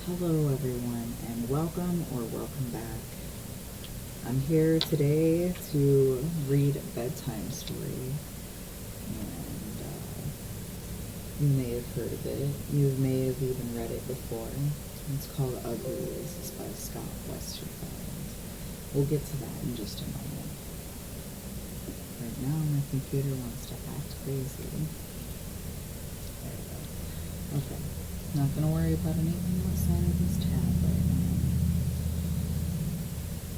Hello everyone and welcome back. I'm here today to read a bedtime story and you may have heard of it. You may have even read it before. It's called Uglies. It's by Scott Westerfeld. We'll get to that in just a moment. Right now my computer wants to act crazy. There we go. Okay. Not going to worry about anything outside of this tab right now.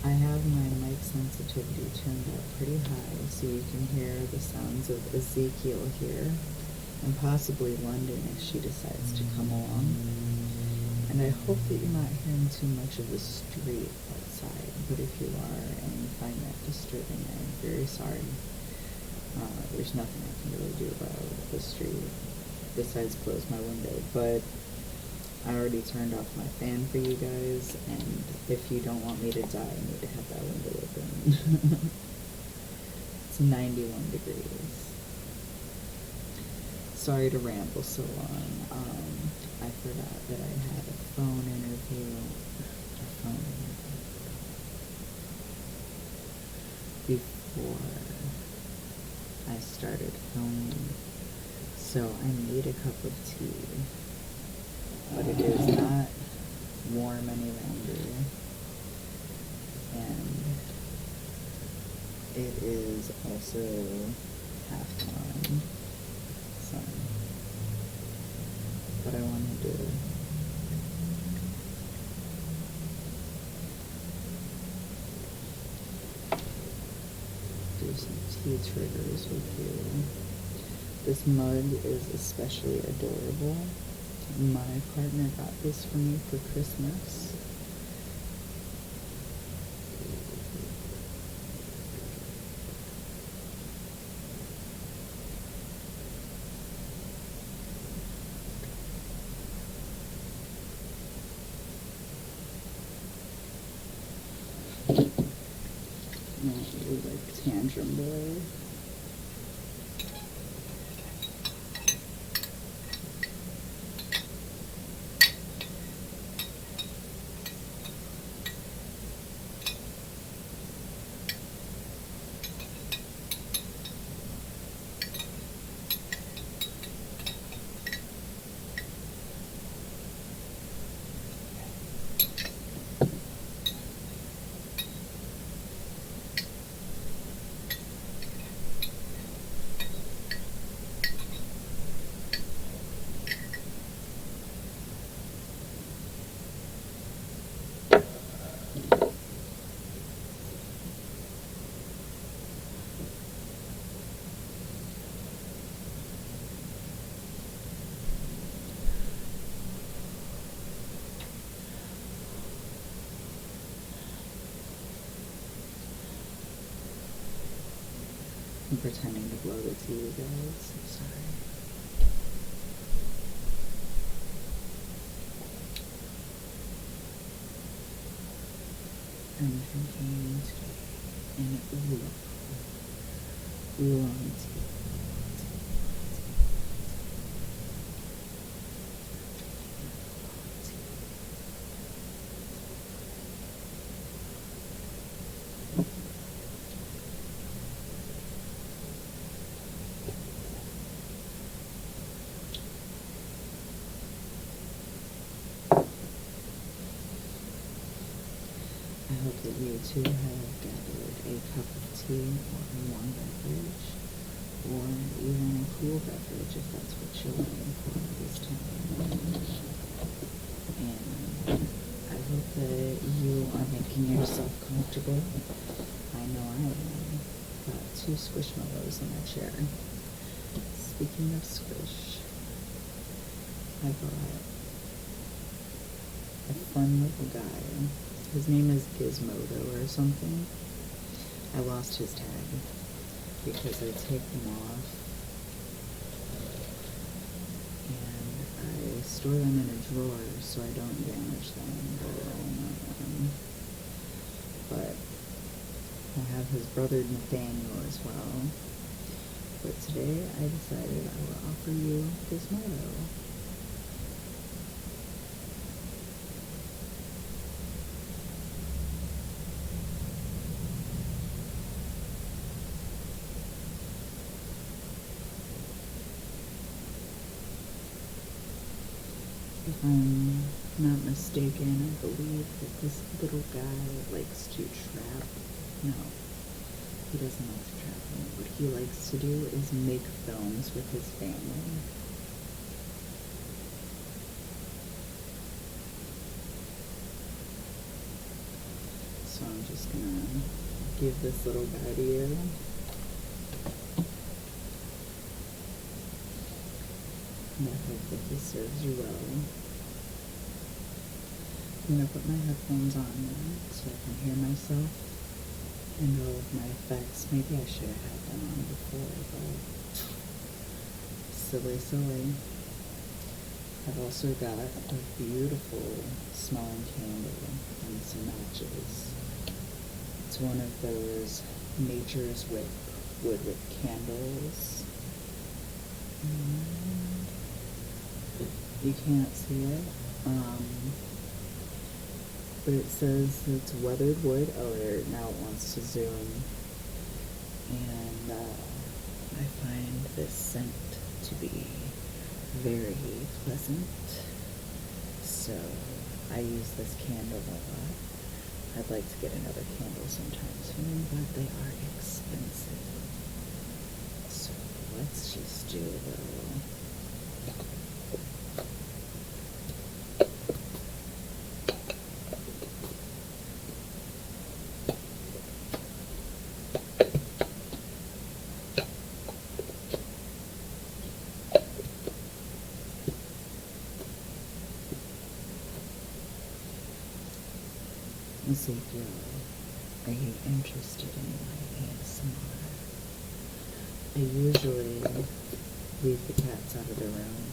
I have my mic sensitivity turned up pretty high so you can hear the sounds of Ezekiel here, and possibly London if she decides to come along. And I hope that you're not hearing too much of the street outside, but if you are and you find that disturbing, I'm very sorry. There's nothing I can really do about the street besides close my window, but I already turned off my fan for you guys, and if you don't want me to die, I need to have that window open. It's 91 degrees. Sorry to ramble so long. I forgot that I had a phone interview before I started filming, so I made a cup of tea. But it is not warm any longer, and it is also half gone. So, but I wanted to do some tea triggers with you. This mug is especially adorable. My partner got this for me for Christmas. Oh, like Tantrum Boy. I'm pretending to blow the tea, you guys. I'm sorry. I'm drinking an oolong tea. I hope that you too have gathered a cup of tea or a warm beverage, or even a cool beverage if that's what you're looking for this time. And I hope that you are making yourself comfortable. I know I am. Got 2 squishmallows in my chair. Speaking of squish, I brought a fun little guy. His name is Gizmodo or something. I lost his tag because I take them off and I store them in a drawer so I don't damage them. But I have his brother Nathaniel as well. But today I decided I will offer you Gizmodo. If I'm not mistaken, I believe that this little guy likes to trap. No, he doesn't like to trap me. What he likes to do is make films with his family. So I'm just gonna give this little guy to you. And I hope that he serves you well. I'm gonna put my headphones on now so I can hear myself and all of my effects. Maybe I should have had them on before, but silly. I've also got a beautiful smelling candle and some matches. It's one of those Nature's Wood with candles. You can't see it, but it says it's weathered wood. Oh, now it wants to zoom. And I find this scent to be very pleasant, so I use this candle a lot. I'd like to get another candle sometime soon, but they are expensive. So let's just do a little. Ezekiel, are you interested in my ASMR? I usually leave the cats out of the room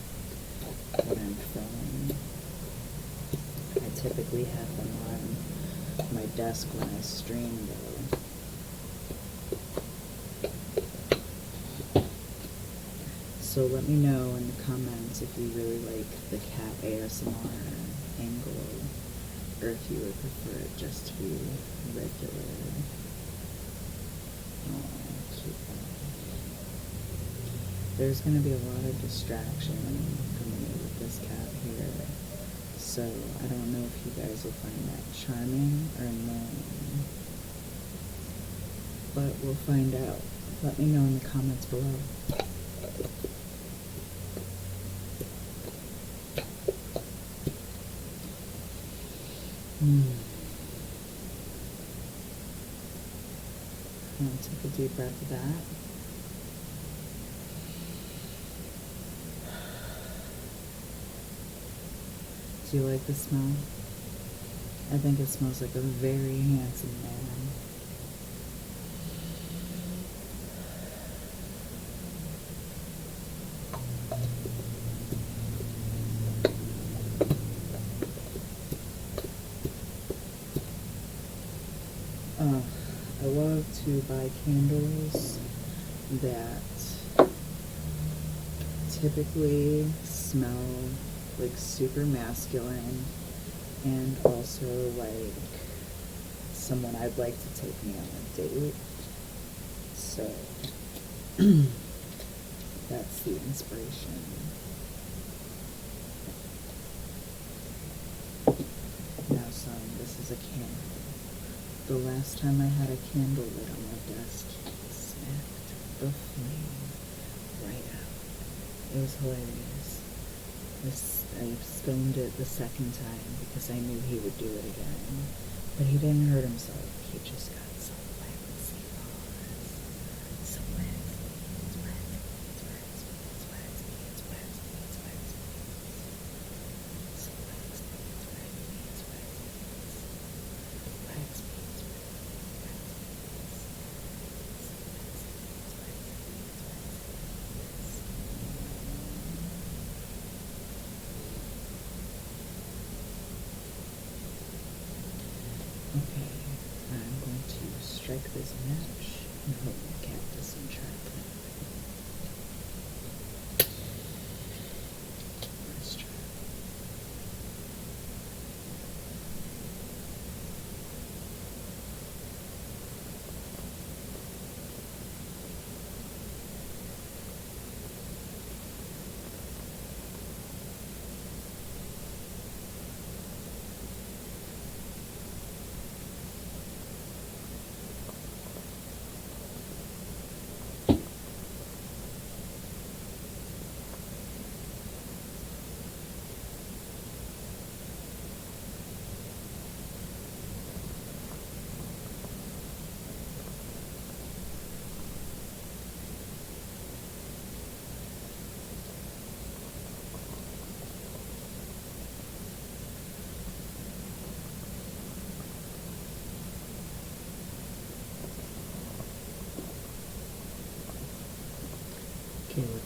when I'm filming. I typically have them on my desk when I stream though. So let me know in the comments if you really like the cat ASMR angle, or if you would prefer it just to be regular. Oh, cute. There's going to be a lot of distraction for me with this cat here, so I don't know if you guys will find that charming or annoying, but we'll find out. Let me know in the comments below. I'll take a deep breath of that. Do you like the smell? I think it smells like a very handsome man. I love to buy candles that typically smell like super masculine and also like someone I'd like to take me on a date. So that's the inspiration. Now son, this is a candle. The last time I had a candle lit on my desk, he smacked the flame right out. It was hilarious. I filmed it the second time because I knew he would do it again. But he didn't hurt himself. He just got some waxy bars. Some waxy beads, waxy beads, waxy beads, waxy beads, waxy beads, waxy beads. Some wax beads, wax beads, wax beads. Wax beads, wax beads, wax beads. Okay, I'm going to strike this match and hope the cat doesn't trap it. Let's try.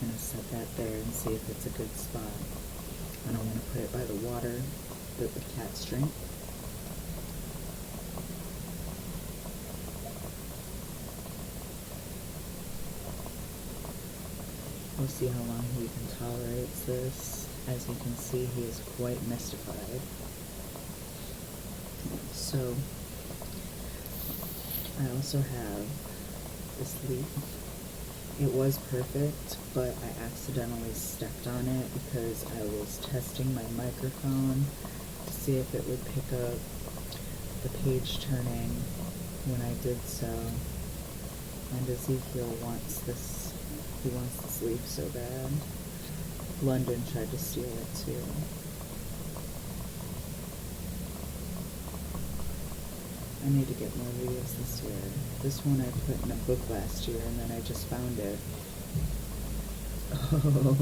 going to set that there and see if it's a good spot. I don't want to put it by the water that the cats drink. We'll see how long he even tolerates this. As you can see, he is quite mystified. So, I also have this leaf. It was perfect, but I accidentally stepped on it because I was testing my microphone to see if it would pick up the page turning when I did so. And Ezekiel wants this, he wants this leaf so bad. London tried to steal it too. I need to get more videos this year. This one I put in a book last year and then I just found it. Oh,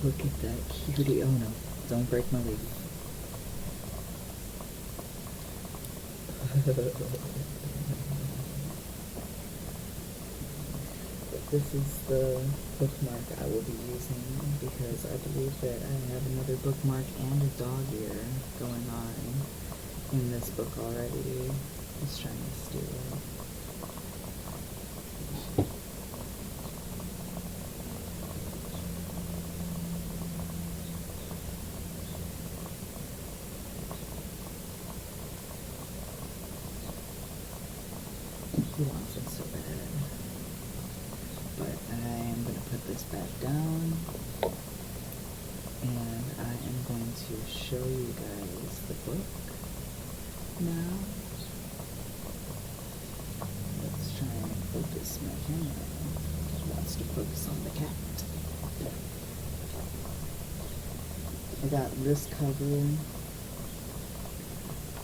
look at that cutie. Oh no, don't break my leaf. But this is the bookmark I will be using because I believe that I have another bookmark and a dog ear going on in this book already. He's trying to steal it. He wants it so bad. But I'm going to put this back down. And I am going to show you guys the book now. Let's try and focus my camera. It wants to focus on the cat. I got this cover,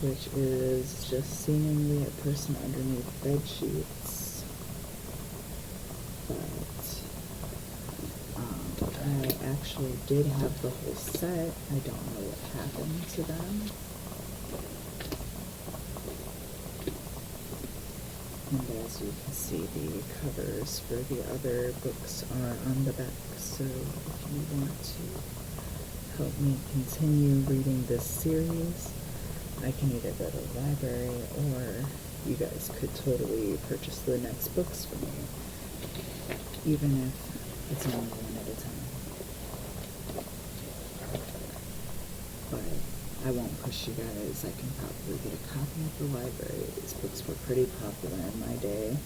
which is just seemingly a person underneath bed sheets. But I actually did have the whole set. I don't know what happened to them. And as you can see, the covers for the other books are on the back. So if you want to help me continue reading this series, I can either go to the library or you guys could totally purchase the next books for me, even if it's only one at a time. But I won't push you guys. I can probably get a copy at the library. These books were pretty popular in my day.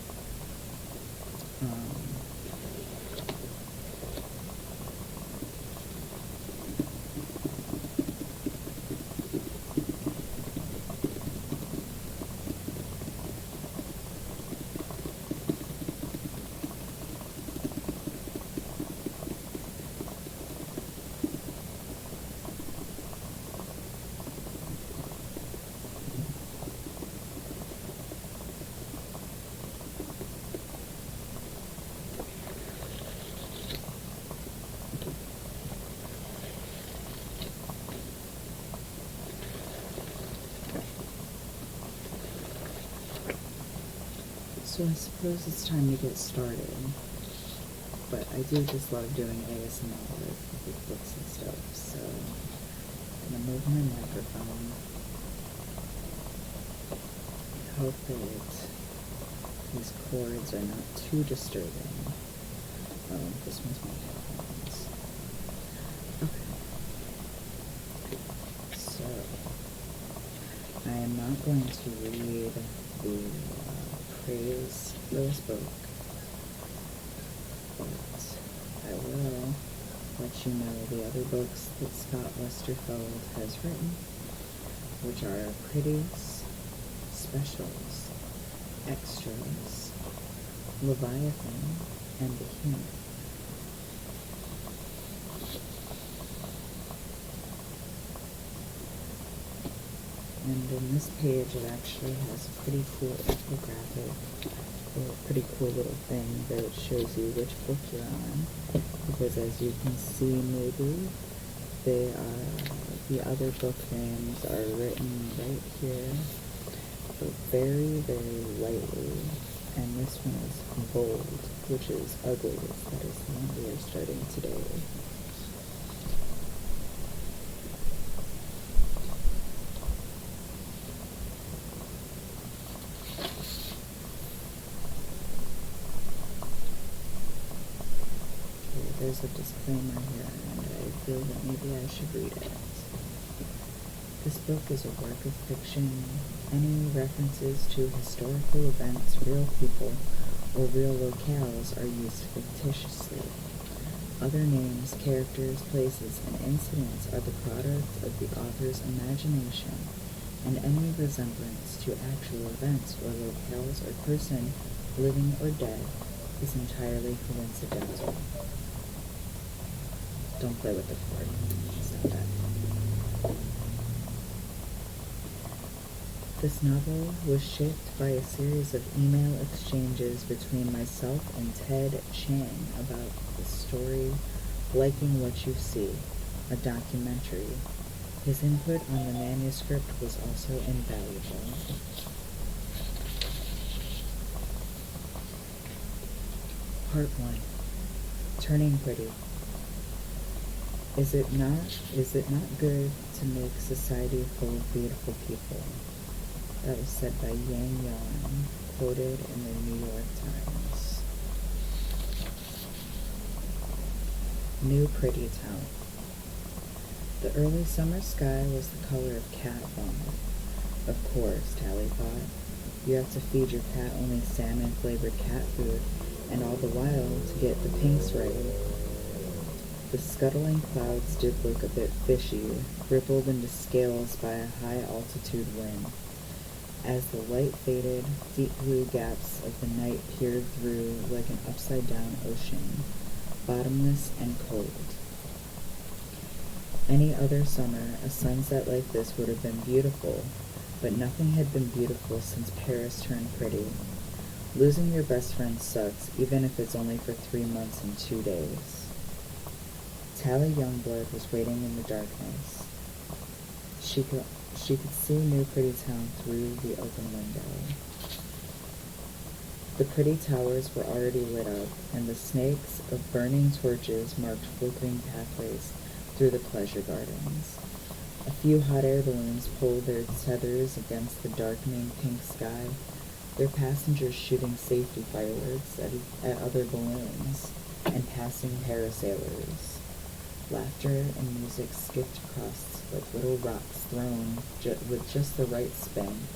So I suppose it's time to get started, but I do just love doing ASMR with books and stuff, so I'm going to move my microphone. I hope that these cords are not too disturbing. Oh, this one's my headphones. Okay. So, I am not going to read the praise this book, but I will let you know the other books that Scott Westerfeld has written, which are Pretties, Specials, Extras, Leviathan, and Behemoth. And in this page it actually has a pretty cool infographic, or a pretty cool little thing that shows you which book you're on, because as you can see maybe, they are, the other book names are written right here, but very, very lightly. And this one is Bold, which is Uglies. That is the one we are starting today. Okay, there's a disclaimer here, and I feel that maybe I should read it. This book is a work of fiction. Any references to historical events, real people, or real locales are used fictitiously. Other names, characters, places, and incidents are the product of the author's imagination, and any resemblance to actual events or locales or person, living or dead, is entirely coincidental. Don't play with the cord. Stop that. This novel was shaped by a series of email exchanges between myself and Ted Chiang about the story Liking What You See, a documentary. His input on the manuscript was also invaluable. Part 1. Turning Pretty. Is it not good to make society full of beautiful people? That was said by Yang Yang, quoted in the New York Times. New Pretty Town. The early summer sky was the color of cat vomit. Of course, Tally thought. You have to feed your cat only salmon-flavored cat food, and all the while to get the pinks right. The scuttling clouds did look a bit fishy, rippled into scales by a high-altitude wind. As the light faded, deep blue gaps of the night peered through like an upside-down ocean, bottomless and cold. Any other summer, a sunset like this would have been beautiful, but nothing had been beautiful since Paris turned pretty. Losing your best friend sucks, even if it's only for 3 months and 2 days. Tally Youngblood was waiting in the darkness. She could see New Pretty Town through the open window. The pretty towers were already lit up, and the snakes of burning torches marked flickering pathways through the pleasure gardens. A few hot air balloons pulled their tethers against the darkening pink sky, their passengers shooting safety fireworks at other balloons and passing parasailers. Laughter and music skipped across like little rocks thrown with just the right spin,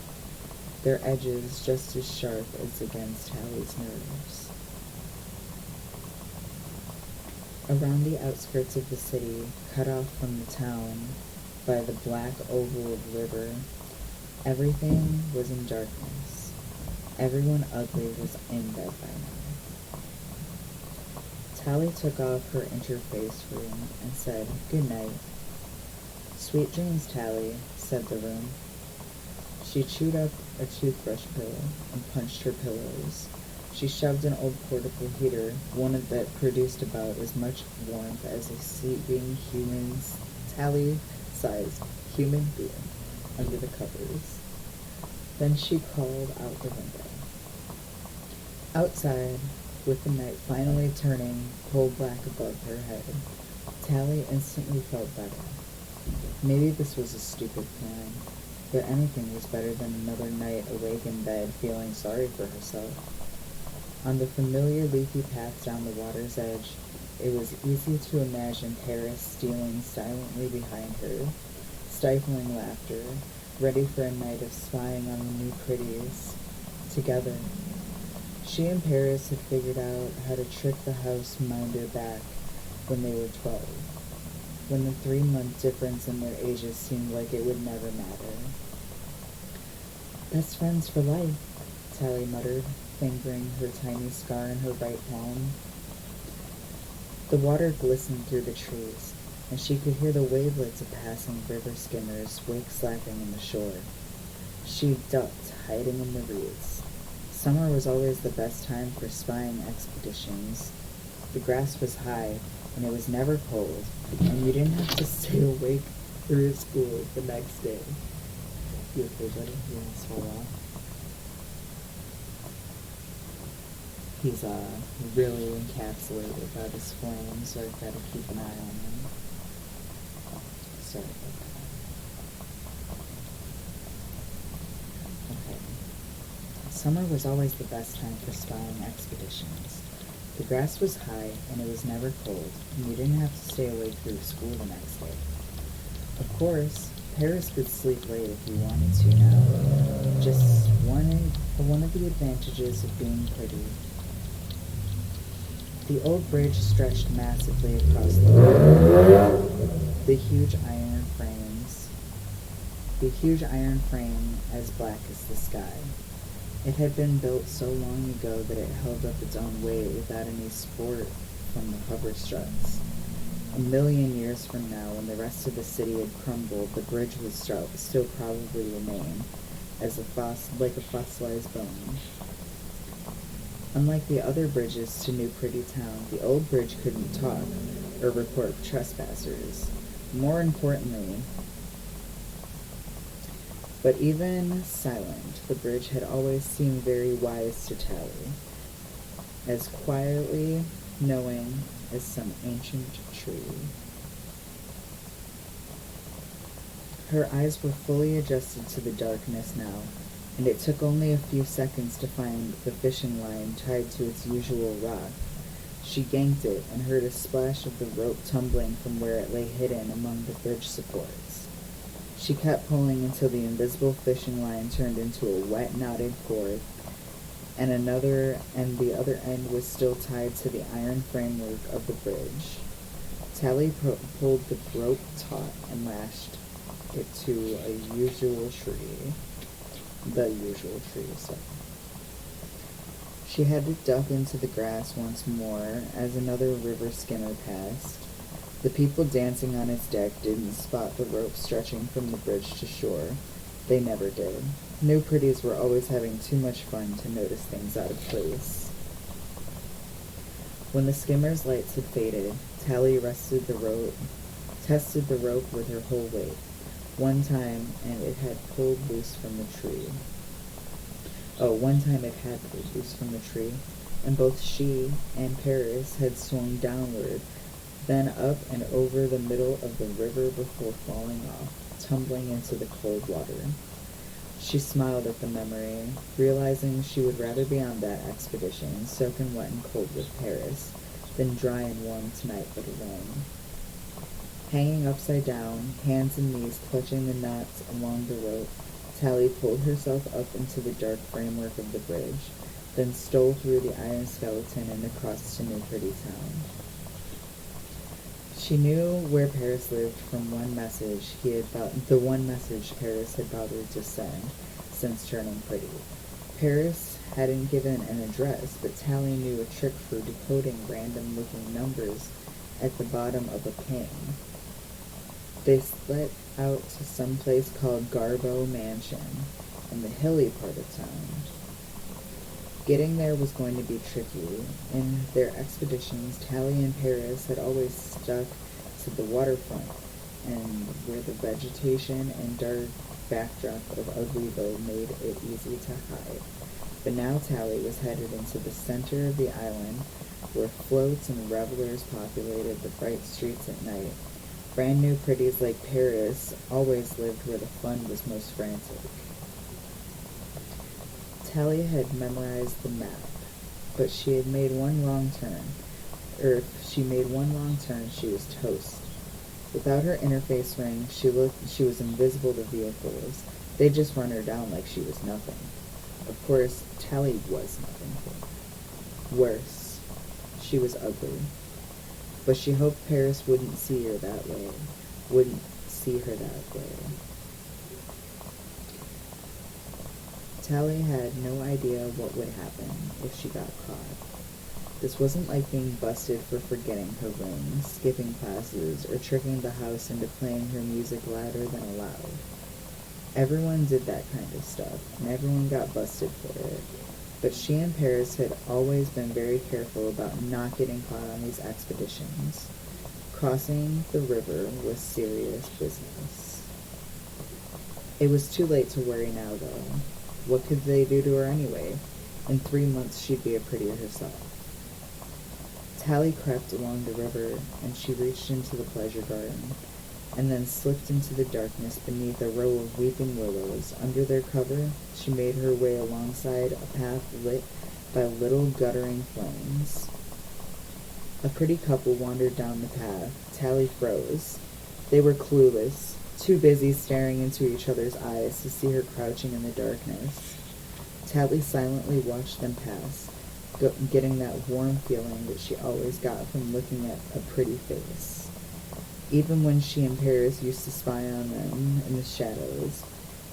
their edges just as sharp as against Tally's nerves. Around the outskirts of the city, cut off from the town by the black oval of river, everything was in darkness. Everyone ugly was in bed by now. Tally took off her interface ring and said, "Good night." "Sweet dreams, Tally," said the room. She chewed up a toothbrush pillow and punched her pillows. She shoved an old portable heater, one that produced about as much warmth as a sleeping Tally-sized human being, under the covers. Then she crawled out the window. Outside, with the night finally turning coal-black above her head, Tally instantly felt better. Maybe this was a stupid plan, but anything was better than another night awake in bed feeling sorry for herself. On the familiar leafy path down the water's edge, it was easy to imagine Paris stealing silently behind her, stifling laughter, ready for a night of spying on the new pretties. Together, she and Paris had figured out how to trick the house-minder back when they were 12, when the 3-month difference in their ages seemed like it would never matter. "Best friends for life," Tally muttered, fingering her tiny scar in her right palm. The water glistened through the trees, and she could hear the wavelets of passing river skimmers wake-slapping in the shore. She ducked, hiding in the reeds. Summer was always the best time for spying expeditions. The grass was high, and it was never cold, and you didn't have to stay awake through school the next day. You okay, buddy? You want to swallow off? He's really encapsulated by this flame, so I've got to keep an eye on him. Sorry about that. Okay. Summer was always the best time for spying expeditions. The grass was high, and it was never cold, and you didn't have to stay awake through school the next day. Of course, Paris could sleep late if you wanted to now. Just one of the advantages of being pretty. The old bridge stretched massively across the river. The huge iron frame as black as the sky. It had been built so long ago that it held up its own weight without any support from the cover struts. A million years from now, when the rest of the city had crumbled, the bridge would still probably remain, like a fossilized bone. Unlike the other bridges to New Pretty Town, the old bridge couldn't talk or report trespassers. More importantly, but even silent, the bridge had always seemed very wise to Tally, as quietly knowing as some ancient tree. Her eyes were fully adjusted to the darkness now, and it took only a few seconds to find the fishing line tied to its usual rock. She yanked it and heard a splash of the rope tumbling from where it lay hidden among the bridge supports. She kept pulling until the invisible fishing line turned into a wet, knotted cord, and the other end was still tied to the iron framework of the bridge. Tally pulled the rope taut and lashed it to the usual tree. She had to duck into the grass once more as another river skimmer passed. The people dancing on its deck didn't spot the rope stretching from the bridge to shore. They never did. New Pretties were always having too much fun to notice things out of place. When the skimmer's lights had faded, Tally tested the rope with her whole weight. One time it had pulled loose from the tree, and both she and Paris had swung downward, then up and over the middle of the river before falling off, tumbling into the cold water. She smiled at the memory, realizing she would rather be on that expedition, soaking wet and cold with Paris, than dry and warm tonight but alone. Hanging upside down, hands and knees clutching the knots along the rope, Tally pulled herself up into the dark framework of the bridge, then stole through the iron skeleton and across to New Pretty Town. She knew where Paris lived from the one message Paris had bothered to send since turning pretty. Paris hadn't given an address, but Tally knew a trick for decoding random-looking numbers at the bottom of a ping. They split out to some place called Garbo Mansion, in the hilly part of town. Getting there was going to be tricky. In their expeditions, Tally and Paris had always stuck to the waterfront, and where the vegetation and dark backdrop of Uglies made it easy to hide. But now Tally was headed into the center of the island, where floats and revelers populated the bright streets at night. Brand new pretties like Paris always lived where the fun was most frantic. Tally had memorized the map, but she had made one wrong turn. If she made one wrong turn, she was toast. Without her interface ring, she was invisible to vehicles. They'd just run her down like she was nothing. Of course, Tally was nothing. Worse, she was ugly. But she hoped Paris wouldn't see her that way. Tally had no idea what would happen if she got caught. This wasn't like being busted for forgetting her ring, skipping classes, or tricking the house into playing her music louder than allowed. Everyone did that kind of stuff, and everyone got busted for it. But she and Paris had always been very careful about not getting caught on these expeditions. Crossing the river was serious business. It was too late to worry now, though. What could they do to her anyway? In 3 months, she'd be a prettier herself. Tally crept along the river, and she reached into the pleasure garden, and then slipped into the darkness beneath a row of weeping willows. Under their cover, she made her way alongside a path lit by little guttering flames. A pretty couple wandered down the path. Tally froze. They were clueless, too busy staring into each other's eyes to see her crouching in the darkness. Tally silently watched them pass, getting that warm feeling that she always got from looking at a pretty face. Even when she and Paris used to spy on them in the shadows,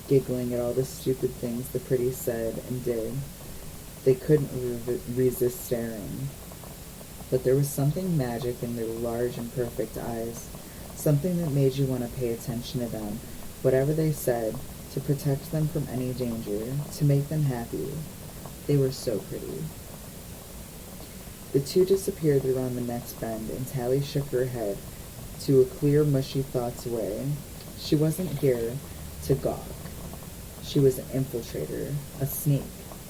giggling at all the stupid things the pretty said and did, they couldn't resist staring. But there was something magic in their large and perfect eyes, something that made you want to pay attention to them, whatever they said, to protect them from any danger, to make them happy. They were so pretty. The two disappeared around the next bend, and Tally shook her head to a clear, mushy thoughts away. She wasn't here to gawk. She was an infiltrator, a sneak,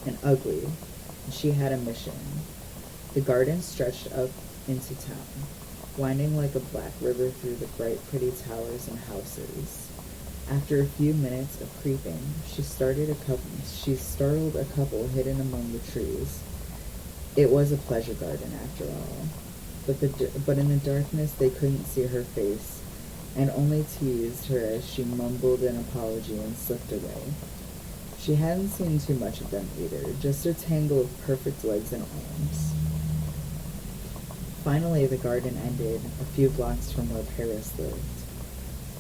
an ugly, and she had a mission. The garden stretched up into town, winding like a black river through the bright, pretty towers and houses. After a few minutes of creeping, she startled a couple hidden among the trees. It was a pleasure garden, after all. But in the darkness, they couldn't see her face, and only teased her as she mumbled an apology and slipped away. She hadn't seen too much of them either, just a tangle of perfect legs and arms. Finally, the garden ended, a few blocks from where Paris lived.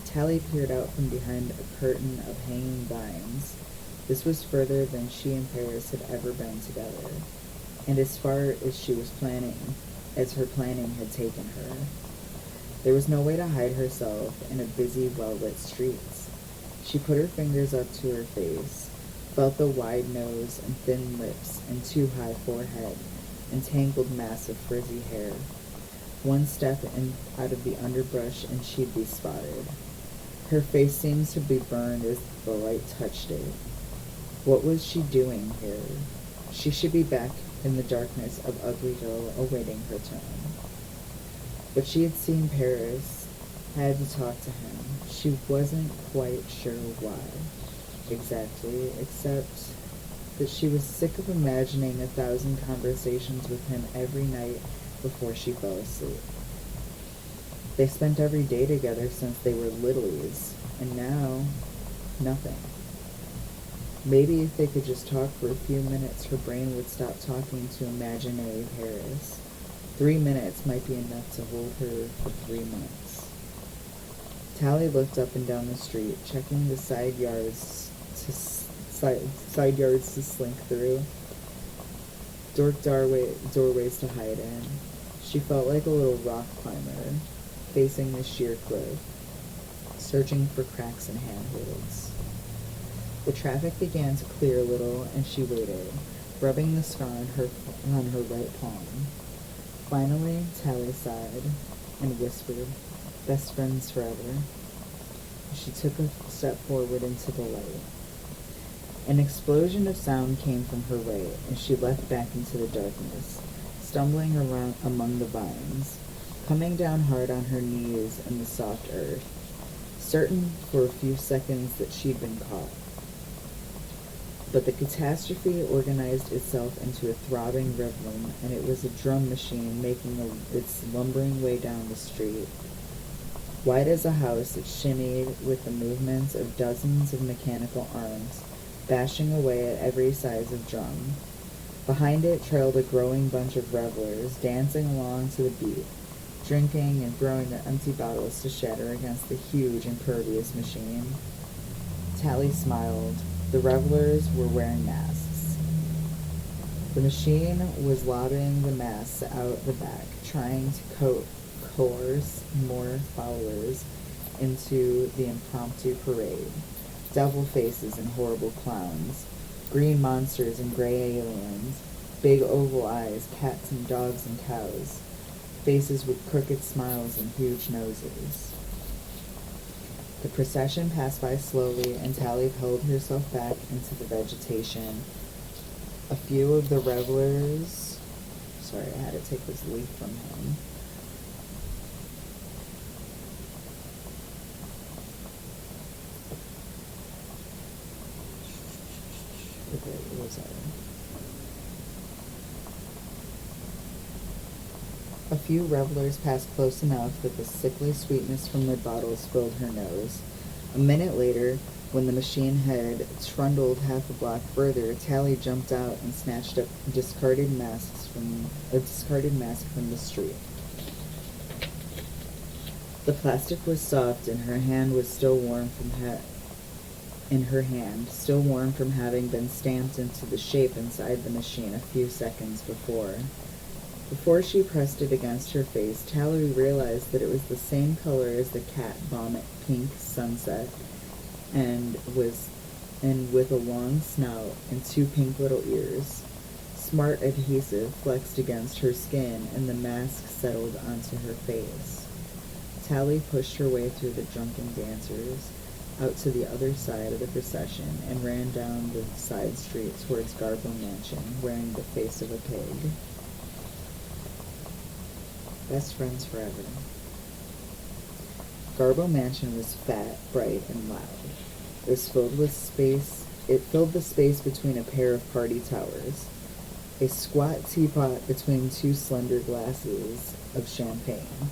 Tally peered out from behind a curtain of hanging vines. This was further than she and Paris had ever been together, and as far as her planning had taken her. There was no way to hide herself in a busy, well-lit streets. She put her fingers up to her face, felt the wide nose and thin lips and too high forehead and tangled mass of frizzy hair. One step out of the underbrush and she'd be spotted. Her face seemed to be burned as the light touched it. What was she doing here? She should be back in the darkness of Uglyville awaiting her turn. But she had seen Paris, had to talk to him. She wasn't quite sure why exactly, except that she was sick of imagining 1,000 conversations with him every night before she fell asleep. They spent every day together since they were littlies, and now, nothing. Maybe if they could just talk for a few minutes, her brain would stop talking to imaginary Paris. 3 minutes might be enough to hold her for 3 months. Tally looked up and down the street, checking the side yards to slink through, doorways to hide in. She felt like a little rock climber, facing the sheer cliff, searching for cracks and handholds. The traffic began to clear a little, and she waited, rubbing the scar on her right palm. Finally, Tally sighed and whispered, "Best friends forever." She took a step forward into the light. An explosion of sound came from her way, and she leapt back into the darkness, stumbling around among the vines, coming down hard on her knees in the soft earth, certain for a few seconds that she'd been caught. But the catastrophe organized itself into a throbbing rhythm, and it was a drum machine making its lumbering way down the street. Wide as a house, it shimmyed with the movements of dozens of mechanical arms, bashing away at every size of drum. Behind it trailed a growing bunch of revelers, dancing along to the beat, drinking and throwing their empty bottles to shatter against the huge, impervious machine. Tally smiled. The revelers were wearing masks. The machine was lobbying the masks out the back, trying to coerce more followers into the impromptu parade. Devil faces and horrible clowns, green monsters and gray aliens, big oval eyes, cats and dogs and cows, faces with crooked smiles and huge noses. The procession passed by slowly, and Tally held herself back into the vegetation, A few of the revelers... Sorry, I had to take this leaf from him. Okay, where was I? A few revelers passed close enough that the sickly sweetness from their bottles filled her nose. A minute later, when the machine had trundled half a block further, Tally jumped out and snatched up a discarded mask from the street. The plastic was soft, and her hand was still warm from having been stamped into the shape inside the machine a few seconds before. Before she pressed it against her face, Tally realized that it was the same color as the cat vomit pink sunset, and with a long snout and two pink little ears. Smart adhesive flexed against her skin, and the mask settled onto her face. Tally pushed her way through the drunken dancers, out to the other side of the procession, and ran down the side street towards Garbo Mansion, wearing the face of a pig. Best friends forever. Garbo Mansion was fat, bright, and loud. It filled the space between a pair of party towers. A squat teapot between two slender glasses of champagne,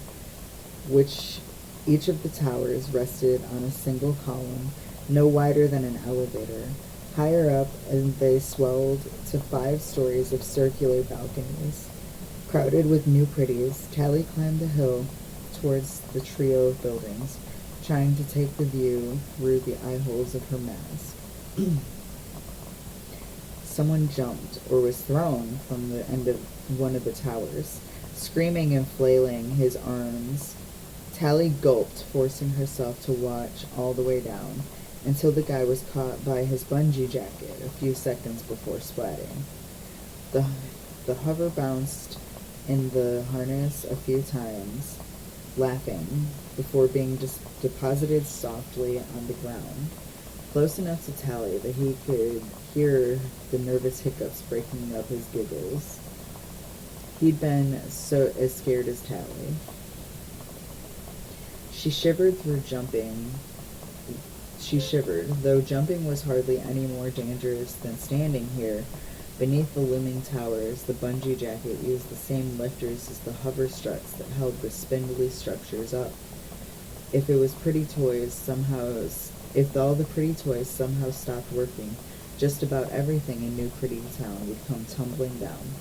which each of the towers rested on a single column, no wider than an elevator. Higher up, and they swelled to 5 stories of circular balconies. Crowded with new pretties, Tally climbed the hill towards the trio of buildings, trying to take the view through the eye holes of her mask. Someone jumped, or was thrown, from the end of one of the towers, screaming and flailing his arms. Tally gulped, forcing herself to watch all the way down, until the guy was caught by his bungee jacket a few seconds before splatting. The hover bounced in the harness a few times, laughing, before being deposited softly on the ground, close enough to Tally that he could hear the nervous hiccups breaking up his giggles. He'd been as scared as Tally. She shivered, though jumping was hardly any more dangerous than standing here. Beneath the looming towers, the bungee jacket used the same lifters as the hover struts that held the spindly structures up. If all the pretty toys somehow stopped working, just about everything in New Pretty Town would come tumbling down.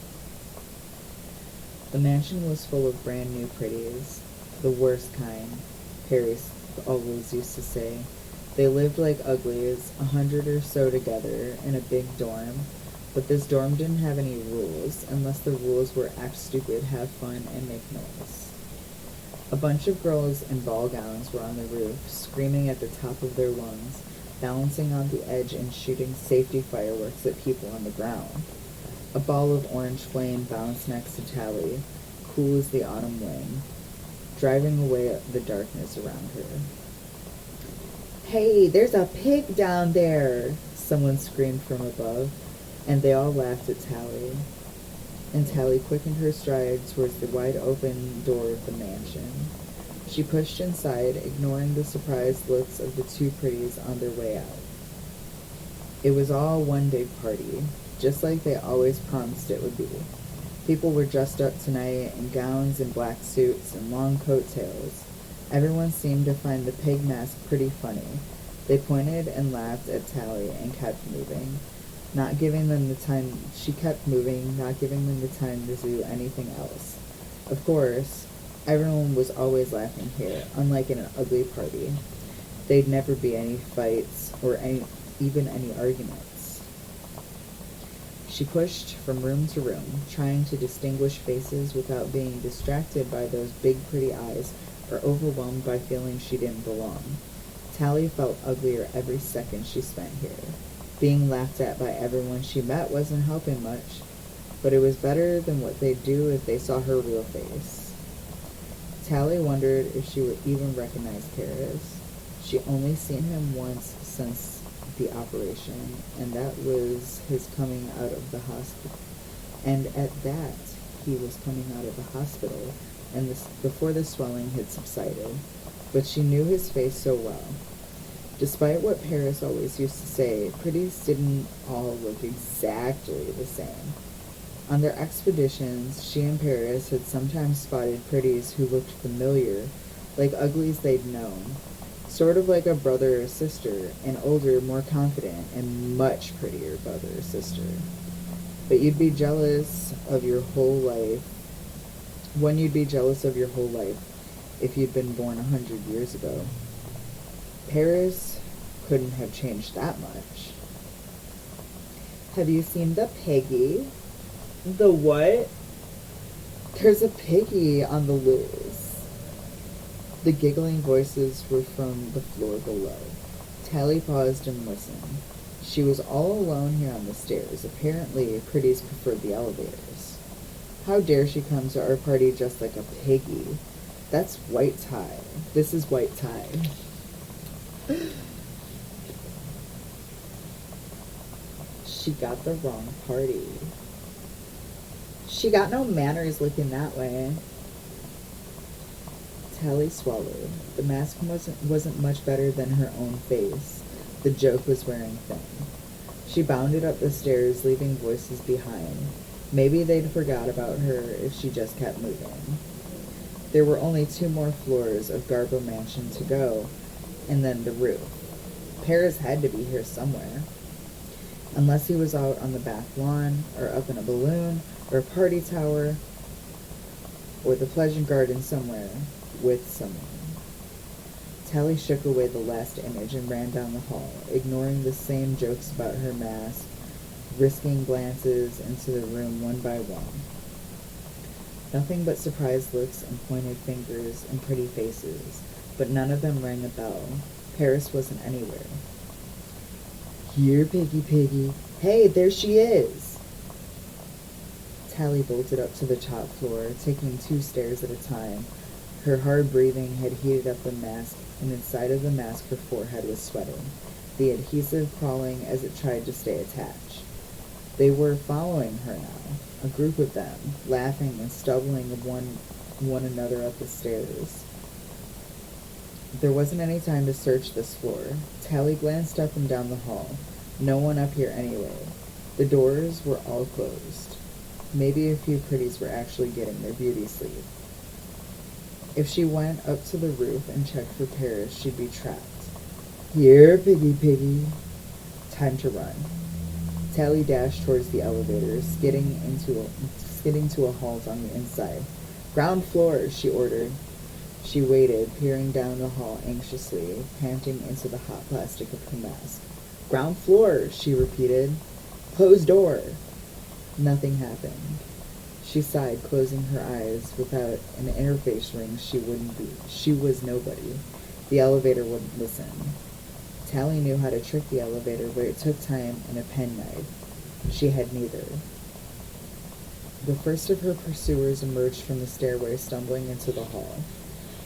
The mansion was full of brand new pretties, the worst kind, Harry always used to say. They lived like Uglies, 100 or so together, in a big dorm. But this dorm didn't have any rules, unless the rules were act stupid, have fun, and make noise. A bunch of girls in ball gowns were on the roof, screaming at the top of their lungs, balancing on the edge and shooting safety fireworks at people on the ground. A ball of orange flame bounced next to Tally, cool as the autumn wind, driving away the darkness around her. "Hey, there's a pig down there!" someone screamed from above, and they all laughed at Tally. And Tally quickened her stride towards the wide-open door of the mansion. She pushed inside, ignoring the surprised looks of the two pretties on their way out. It was all one big party, just like they always promised it would be. People were dressed up tonight in gowns and black suits and long coattails. Everyone seemed to find the pig mask pretty funny. They pointed and laughed at Tally and kept moving. She kept moving, not giving them the time to do anything else. Of course, everyone was always laughing here, unlike in an ugly party. There'd never be any fights, or even any arguments. She pushed from room to room, trying to distinguish faces without being distracted by those big pretty eyes, or overwhelmed by feeling she didn't belong. Tally felt uglier every second she spent here. Being laughed at by everyone she met wasn't helping much, but it was better than what they'd do if they saw her real face. Tally wondered if she would even recognize Paris. She'd only seen him once since the operation, and that was his coming out of the hospital. And at that, he was coming out of the hospital, and before the swelling had subsided. But she knew his face so well. Despite what Paris always used to say, pretties didn't all look exactly the same. On their expeditions, she and Paris had sometimes spotted pretties who looked familiar, like uglies they'd known, sort of like a brother or sister, an older, more confident, and much prettier brother or sister. But you'd be jealous of your whole life, one you'd be jealous of your whole life if you'd been born 100 years ago. Paris couldn't have changed that much. Have you seen the piggy? The what? There's a piggy on the loose. The giggling voices were from the floor below. Tally paused and listened. She was all alone here on the stairs. Apparently, pretties preferred the elevators. How dare she come to our party just like a piggy? That's white tie. This is white tie. She got the wrong party. She got no manners looking that way. Tally swallowed. The mask wasn't much better than her own face. The joke was wearing thin. She bounded up the stairs, leaving voices behind. Maybe they'd forgot about her if she just kept moving. There were only 2 more floors of Garbo Mansion to go, and then the roof. Paris had to be here somewhere. Unless he was out on the back lawn, or up in a balloon, or a party tower, or the pleasure garden somewhere, with someone. Tally shook away the last image and ran down the hall, ignoring the same jokes about her mask, risking glances into the room one by one. Nothing but surprised looks and pointed fingers and pretty faces, but none of them rang a bell. Paris wasn't anywhere. Here, Piggy Piggy. Hey, there she is! Tally bolted up to the top floor, taking 2 stairs at a time. Her hard breathing had heated up the mask, and inside of the mask her forehead was sweating, the adhesive crawling as it tried to stay attached. They were following her now, a group of them, laughing and stumbling one another up the stairs. There wasn't any time to search this floor. Tally glanced up and down the hall. No one up here anyway. The doors were all closed. Maybe a few pretties were actually getting their beauty sleep. If she went up to the roof and checked for Paris, she'd be trapped. Here, Piggy Piggy. Time to run. Tally dashed towards the elevator, skidding to a halt on the inside. Ground floor, she ordered. She waited, peering down the hall anxiously, panting into the hot plastic of her mask. Ground floor, she repeated. Closed door. Nothing happened. She sighed, closing her eyes. Without an interface ring, she was nobody. The elevator wouldn't listen. Tally knew how to trick the elevator, but it took time and a penknife. She had neither. The first of her pursuers emerged from the stairway, stumbling into the hall.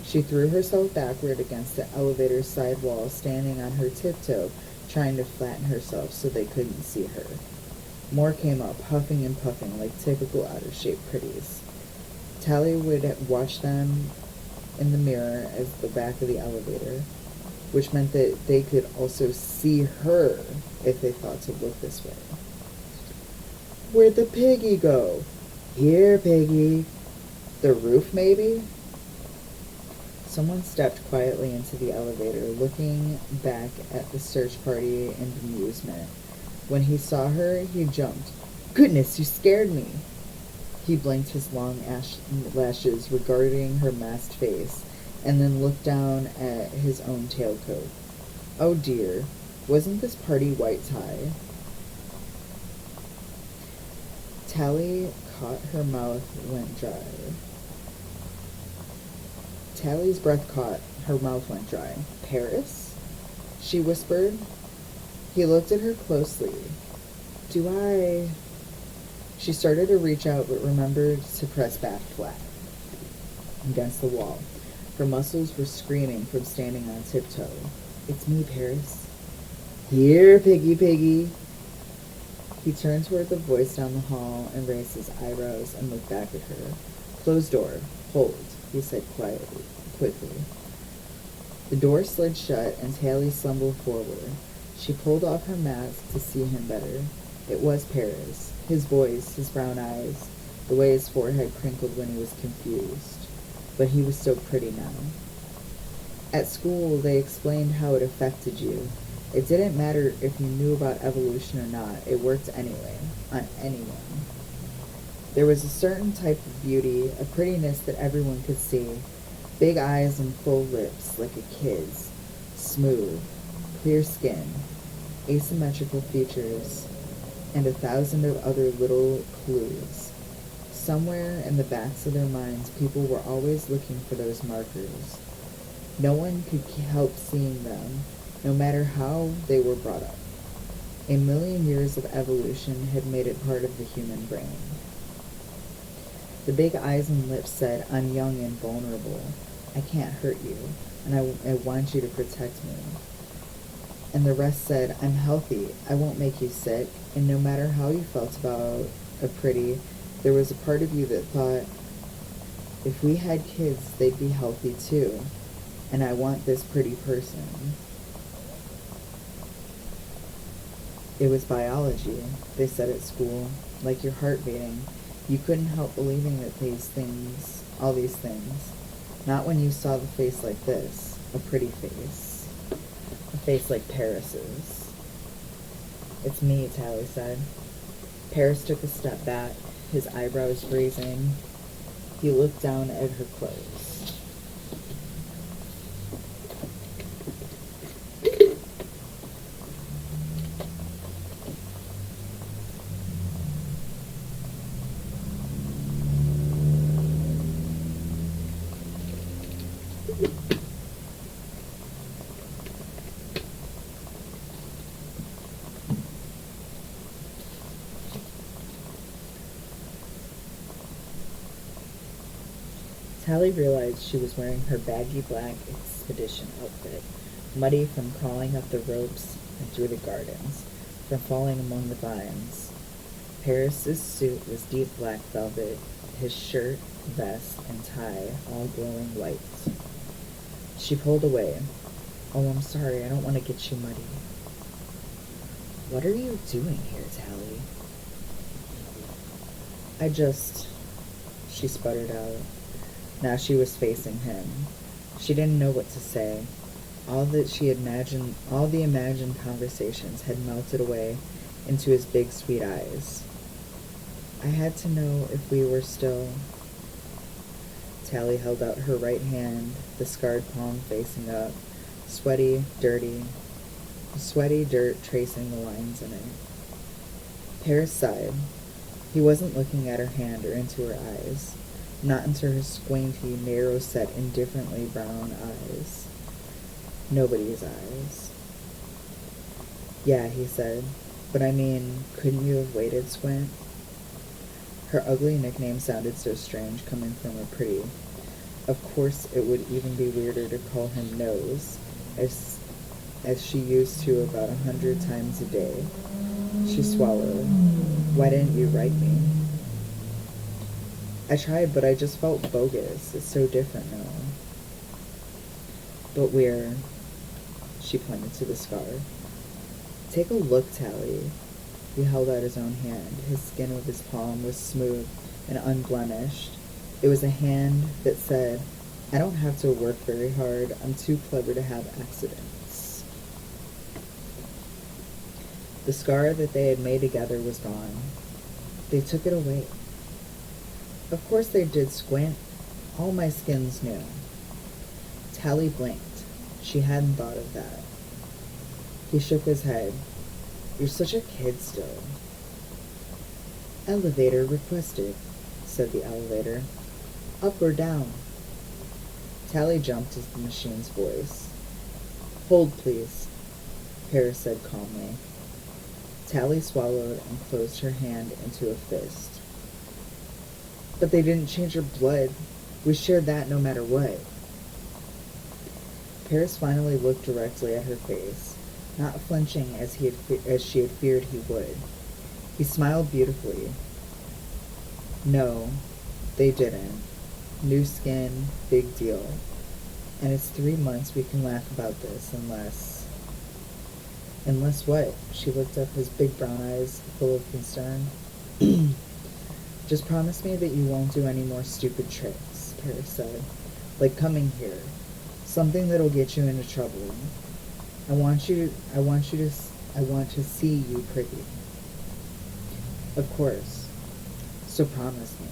She threw herself backward against the elevator's side wall, standing on her tiptoe, trying to flatten herself so they couldn't see her. More came up, huffing and puffing like typical out-of-shape pretties. Tally would watch them in the mirror as the back of the elevator, which meant that they could also see her if they thought to look this way. Where'd the piggy go? Here, Piggy. The roof, maybe? Someone stepped quietly into the elevator, looking back at the search party in amusement. When he saw her, he jumped. Goodness, you scared me! He blinked his long lashes, regarding her masked face, and then looked down at his own tailcoat. Oh dear, wasn't this party white tie? Tally caught her mouth went dry. Tally's breath caught, her mouth went dry. Paris? She whispered. He looked at her closely. Do I... She started to reach out, but remembered to press back flat against the wall. Her muscles were screaming from standing on tiptoe. It's me, Paris. Here, piggy, piggy. He turned toward the voice down the hall and raised his eyebrows and looked back at her. Closed door. Hold, he said quickly. The door slid shut and Tally stumbled forward. She pulled off her mask to see him better. It was Paris. His voice, his brown eyes, the way his forehead crinkled when he was confused. But he was so pretty now. At school, they explained how it affected you. It didn't matter if you knew about evolution or not. It worked anyway, on anyone. There was a certain type of beauty, a prettiness that everyone could see. Big eyes and full lips, like a kid's. Smooth, clear skin, asymmetrical features, and 1,000 of other little clues. Somewhere in the backs of their minds, people were always looking for those markers. No one could help seeing them, no matter how they were brought up. A million years of evolution had made it part of the human brain. The big eyes and lips said, I'm young and vulnerable. I can't hurt you, and I want you to protect me. And the rest said, I'm healthy. I won't make you sick. And no matter how you felt about a pretty, there was a part of you that thought, if we had kids, they'd be healthy too. And I want this pretty person. It was biology, they said at school, like your heart beating. You couldn't help believing that all these things. Not when you saw the face like this, a pretty face. A face like Paris's. It's me, Tally said. Paris took a step back, his eyebrows raising. He looked down at her clothes. Tally realized she was wearing her baggy black expedition outfit, muddy from crawling up the ropes and through the gardens, from falling among the vines. Paris's suit was deep black velvet, his shirt, vest, and tie all glowing white. She pulled away. Oh, I'm sorry, I don't want to get you muddy. What are you doing here, Tally? She sputtered out. Now she was facing him. She didn't know what to say. All the imagined conversations had melted away into his big, sweet eyes. I had to know if we were still... Tally held out her right hand, the scarred palm facing up, sweaty dirt tracing the lines in it. Paris sighed. He wasn't looking at her hand or into her eyes. Not into her squinty, narrow-set, indifferently brown eyes. Nobody's eyes. Yeah, he said. But I mean, couldn't you have waited, Squint? Her ugly nickname sounded so strange coming from a pretty. Of course, it would even be weirder to call him Nose, as she used to about 100 times a day. She swallowed. Why didn't you write me? I tried, but I just felt bogus. It's so different now. But she pointed to the scar. Take a look, Tally. He held out his own hand. His skin of his palm was smooth and unblemished. It was a hand that said, I don't have to work very hard. I'm too clever to have accidents. The scar that they had made together was gone. They took it away. Of course they did, Squint. All my skins knew. Tally blinked. She hadn't thought of that. He shook his head. You're such a kid still. Elevator requested, said the elevator. Up or down? Tally jumped as the machine's voice. Hold, please, Paris said calmly. Tally swallowed and closed her hand into a fist. But they didn't change her blood. We shared that no matter what. Paris finally looked directly at her face. not flinching as she had feared he would. He smiled beautifully. No, they didn't. New skin, big deal. And it's 3 months we can laugh about this, unless... Unless what? She looked up, his big brown eyes full of concern. Just promise me that you won't do any more stupid tricks, Paris said. Like coming here. Something that'll get you into trouble. I want to see you pretty. Of course. So promise me.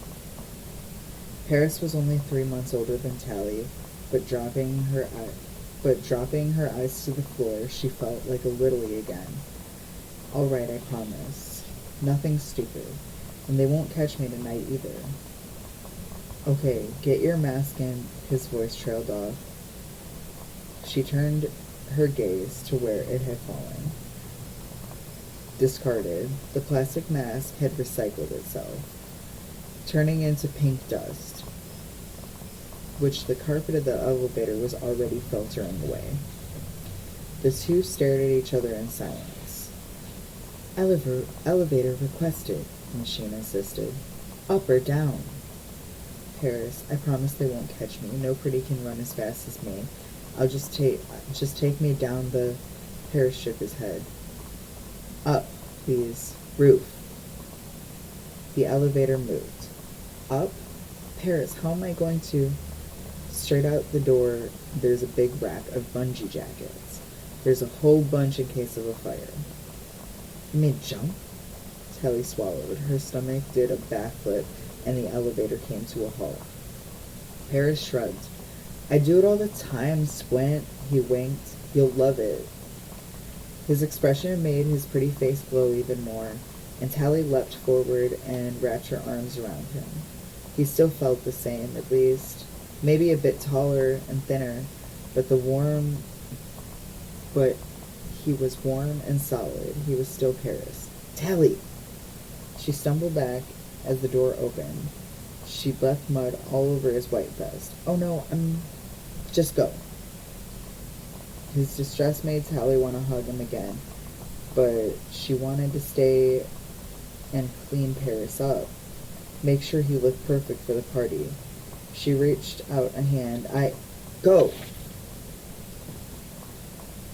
Paris was only 3 months older than Tally, but dropping her eyes to the floor, she felt like a littlie again. All right, I promise. Nothing stupid. And they won't catch me tonight either. Okay, get your mask in, his voice trailed off. She turned her gaze to where it had fallen. Discarded, the plastic mask had recycled itself, turning into pink dust, which the carpet of the elevator was already filtering away. The two stared at each other in silence. Elevator requested, the machine insisted. Up or down? Paris, I promise they won't catch me. Nobody can run as fast as me. Just take me down the... Paris shook his head. Up, please. Roof. The elevator moved. Up? Paris, how am I going to... Straight out the door, there's a big rack of bungee jackets. There's a whole bunch in case of a fire. You mean jump? Telly swallowed. Her stomach did a backflip, and the elevator came to a halt. Paris shrugged. I do it all the time, Squint. He winked. You'll love it. His expression made his pretty face glow even more, and Tally leapt forward and wrapped her arms around him. He still felt the same, at least. Maybe a bit taller and thinner, but he was warm and solid. He was still Paris. Tally! She stumbled back as the door opened. She left mud all over his white vest. Oh no, just go. His distress made Tally want to hug him again, but she wanted to stay and clean Paris up. Make sure he looked perfect for the party. She reached out a hand. Go!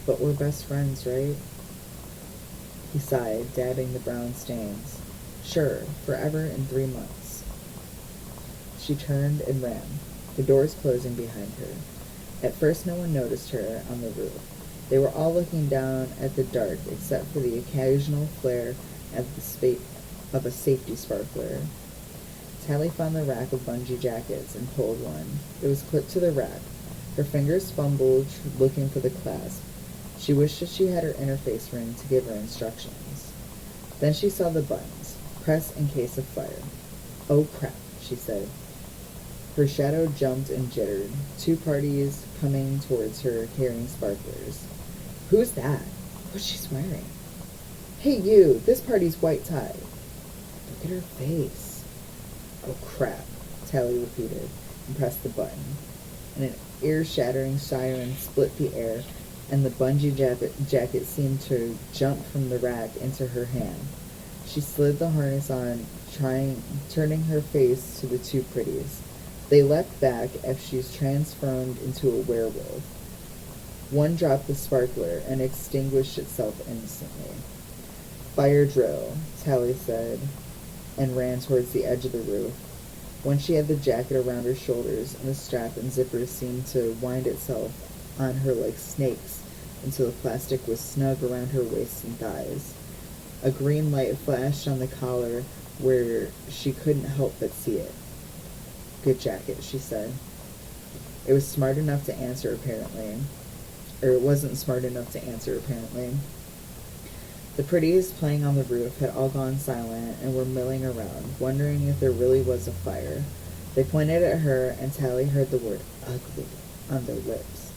But we're best friends, right? He sighed, dabbing the brown stains. Sure, forever in 3 months. She turned and ran, the doors closing behind her. At first no one noticed her on the roof. They were all looking down at the dark, except for the occasional flare of a safety sparkler. Tally found the rack of bungee jackets and pulled one. It was clipped to the rack. Her fingers fumbled, looking for the clasp. She wished that she had her interface ring to give her instructions. Then she saw the buttons. Press in case of fire. Oh crap, she said. Her shadow jumped and jittered. 2 parties coming towards her carrying sparklers. Who's that? What's she wearing? Hey you, this party's white tie. Look at her face. Oh crap, Tally repeated, and pressed the button. And an ear-shattering siren split the air, and the bungee jacket seemed to jump from the rack into her hand. She slid the harness on, turning her face to the 2 pretties. They leapt back as she's transformed into a werewolf. One dropped the sparkler and extinguished itself instantly. Fire drill, Tally said, and ran towards the edge of the roof. When she had the jacket around her shoulders, and the strap and zipper seemed to wind itself on her like snakes until the plastic was snug around her waist and thighs. A green light flashed on the collar where she couldn't help but see it. Good jacket, she said. It was smart enough to answer, apparently. Or it wasn't smart enough to answer, apparently. The pretties playing on the roof had all gone silent and were milling around, wondering if there really was a fire. They pointed at her, and Tally heard the word ugly on their lips.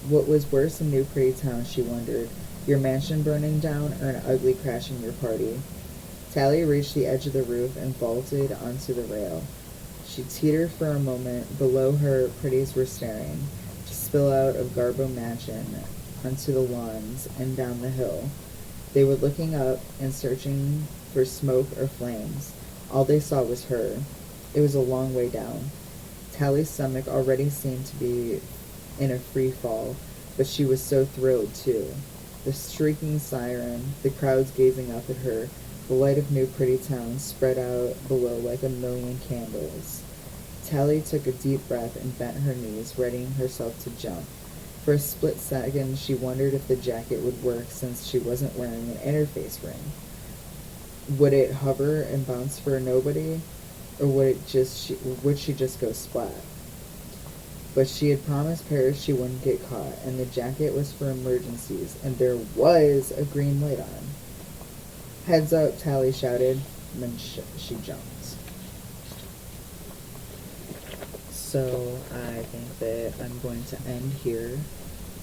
What was worse in New Pretty Town, she wondered, your mansion burning down or an ugly crashing your party? Tally reached the edge of the roof and vaulted onto the rail. She teetered for a moment. Below her, pretties were staring. To spill out of Garbo Mansion, onto the lawns and down the hill. They were looking up and searching for smoke or flames. All they saw was her. It was a long way down. Tally's stomach already seemed to be in a free fall, but she was so thrilled too. The shrieking siren, the crowds gazing up at her, the light of New Pretty Town spread out below like a million candles. Tally took a deep breath and bent her knees, readying herself to jump. For a split second, she wondered if the jacket would work since she wasn't wearing an interface ring. Would it hover and bounce for nobody, or would she just go splat? But she had promised Paris she wouldn't get caught, and the jacket was for emergencies, and there was a green light on. Heads up, Tally shouted, and then she jumped. So I think that I'm going to end here.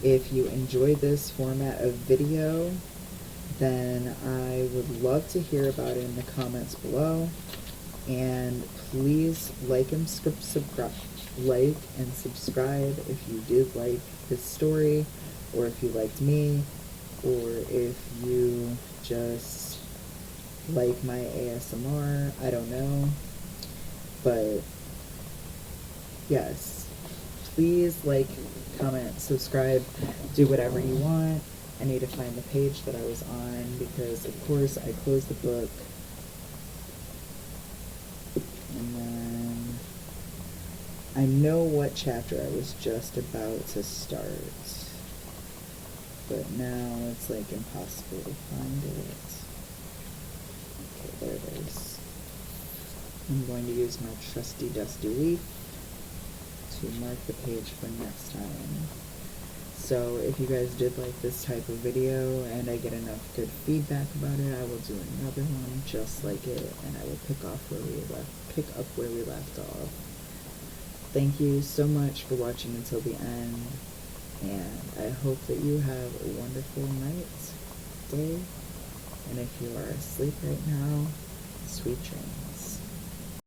If you enjoyed this format of video, then I would love to hear about it in the comments below. And please like and subscribe if you did like this story, or if you liked me, or if you just like my ASMR. I don't know. But yes, please like, comment, subscribe, do whatever you want. I need to find the page that I was on because, of course, I closed the book. And then I know what chapter I was just about to start, but now it's like impossible to find it. Okay, there it is. I'm going to use my trusty dusty leaf to mark the page for next time. So if you guys did like this type of video and I get enough good feedback about it, I will do another one just like it, and I will pick up where we left off. Thank you so much for watching until the end, and I hope that you have a wonderful night, day, and if you are asleep right now, sweet dreams.